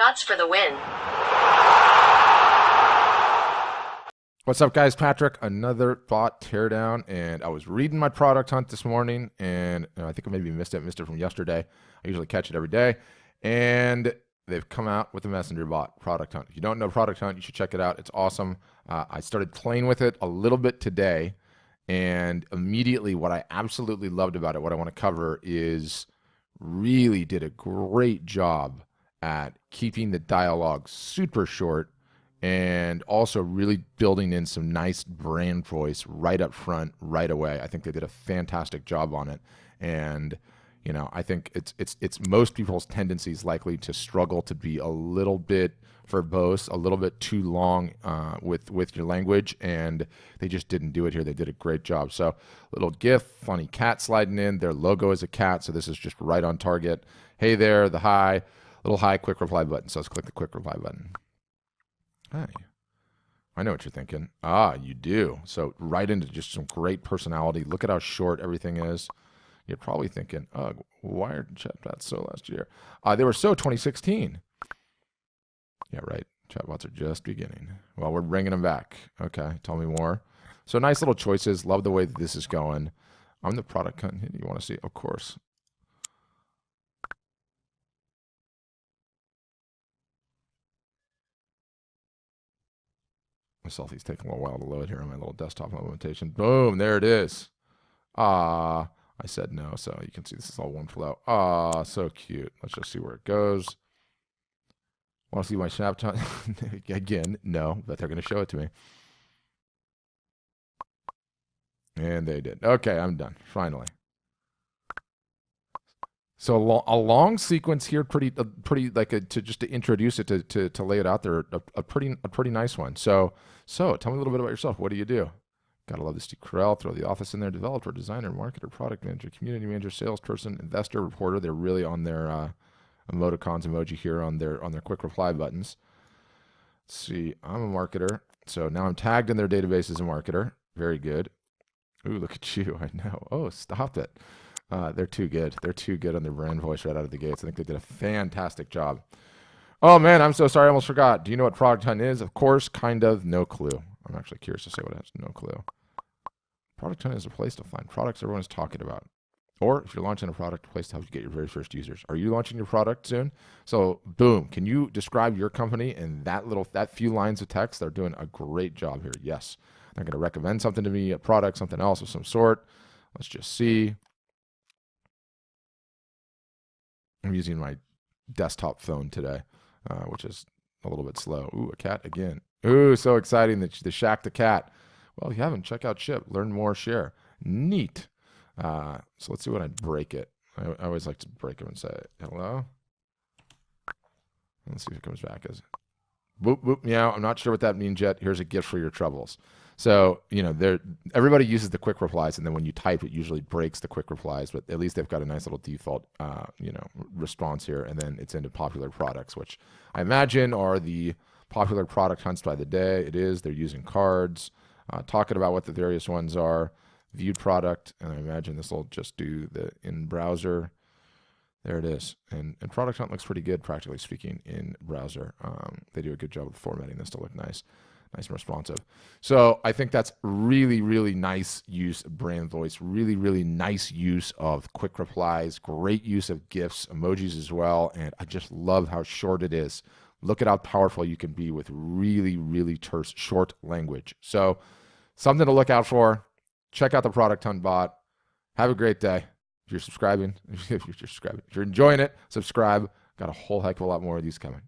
Bots for the win. What's up, guys? Patrick, another bot teardown, and I was reading my product hunt this morning, and I think I maybe missed it from yesterday. I usually catch it every day, and they've come out with a messenger bot, Product Hunt. If you don't know Product Hunt, you should check it out. It's awesome. I started playing with it a little bit today, and immediately what I absolutely loved about it, what I want to cover, is really did a great job at keeping the dialogue super short and also really building in some nice brand voice right up front, right away. I think they did a fantastic job on it. And you know, I think it's most people's tendencies likely to struggle to be a little bit verbose, a little bit too long with your language, and they just didn't do it here. They did a great job. So little GIF, funny cat sliding in. Their logo is a cat, so this is just right on target. Hey there, the hi, little hi, quick reply button. So let's click the quick reply button. Hi. I know what you're thinking. Ah, you do. So right into just some great personality. Look at how short everything is. You're probably thinking, why are chatbots so last year? They were so 2016. Yeah, right. Chatbots are just beginning. Well, we're bringing them back. Okay, tell me more. So nice little choices. Love the way that this is going. I'm the product content you want to see, of course. My selfie's taking a little while to load here on my little desktop implementation. Boom, there it is. I said no, so you can see this is all one flow. So cute. Let's just see where it goes. Want to see my snapshot? Again, no, but they're going to show it to me. And they did. Okay, I'm done, finally. So a long sequence here, pretty like just to introduce it, to lay it out there, a pretty nice one. So tell me a little bit about yourself. What do you do? Gotta love the Steve Carell. Throw the office in there. Developer, designer, marketer, product manager, community manager, salesperson, investor, reporter. They're really on their emoticons emoji here on their quick reply buttons. Let's see. I'm a marketer, so now I'm tagged in their database as a marketer. Very good. Ooh, look at you. I know. Oh, stop it. They're too good. They're too good on their brand voice right out of the gates. I think they did a fantastic job. Oh man, I'm so sorry. I almost forgot. Do you know what Product Hunt is? Of course, kind of. No clue. I'm actually curious to say what it has. No clue. Product Hunt is a place to find products everyone's talking about. Or if you're launching a product, a place to help you get your very first users. Are you launching your product soon? So boom, can you describe your company in that few lines of text? They're doing a great job here. Yes. They're going to recommend something to me, a product, something else of some sort. Let's just see. I'm using my desktop phone today, which is a little bit slow. Ooh, a cat again. Ooh, so exciting, the Shack the Cat. Well, if you haven't, check out Chip. Learn more, share. Neat. So let's see when I break it. I always like to break them and say, hello. Let's see if it comes back as boop, boop, meow. I'm not sure what that means yet. Here's a gift for your troubles. So, you know, everybody uses the quick replies, and then when you type, it usually breaks the quick replies, but at least they've got a nice little default, response here, and then it's into popular products, which I imagine are the popular product hunts by the day. It is. They're using cards, talking about what the various ones are, viewed product, and I imagine this will just do the in browser. There it is. And Product Hunt looks pretty good, practically speaking, in browser. They do a good job of formatting this to look nice and responsive. So I think that's really, really nice use of brand voice, really, really nice use of quick replies, great use of GIFs, emojis as well. And I just love how short it is. Look at how powerful you can be with really, really terse, short language. So something to look out for. Check out the Product Hunt bot. Have a great day. If you're subscribing, if you're enjoying it, subscribe. Got a whole heck of a lot more of these coming.